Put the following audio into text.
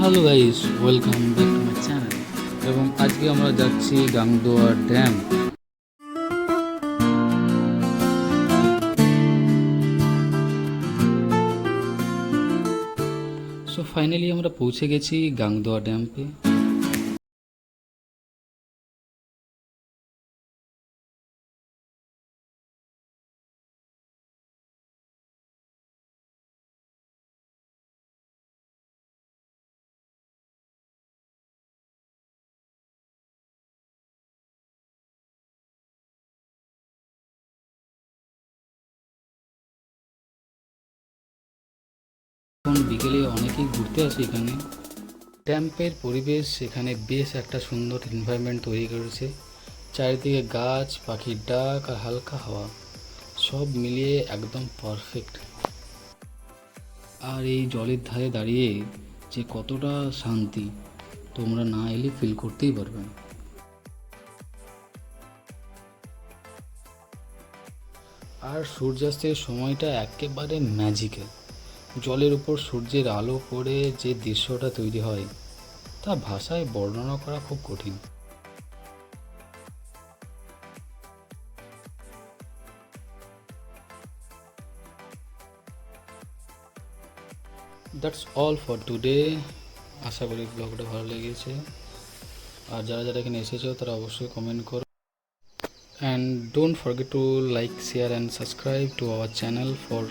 Hello guys, welcome back to my channel. এবং আজকে আমরা যাচ্ছি গাংদোয়া ড্যাম। সো ফাইনালি আমরা পৌঁছে গেছি গাংদোয়া ড্যাম্পে। এখন বিকেলে অনেকেই ঘুরতে আসে এখানে। ড্যাম্পের পরিবেশ এখানে বেশ একটা সুন্দর এনভায়রনমেন্ট তৈরি করেছে। চারিদিকে গাছ, পাখির ডাক আর হালকা হাওয়া, সব মিলিয়ে একদম পারফেক্ট। আর এই জলের ধারে দাঁড়িয়ে যে কতটা শান্তি, তোমরা না এলে ফিল করতেই পারবে না। আর সূর্যাস্তের সময়টা একেবারে ম্যাজিক্যাল। জলের উপর সূর্যের আলো পড়ে যে দৃশ্যটা তৈরি হয়, তা ভাষায় বর্ণনা করা খুব কঠিন। That's all for today. আশা করি ব্লগটা ভালো লেগেছে। আর যারা যারা এখানে এসেছো তারা অবশ্যই কমেন্ট করো। And don't forget to like, share and subscribe to our channel for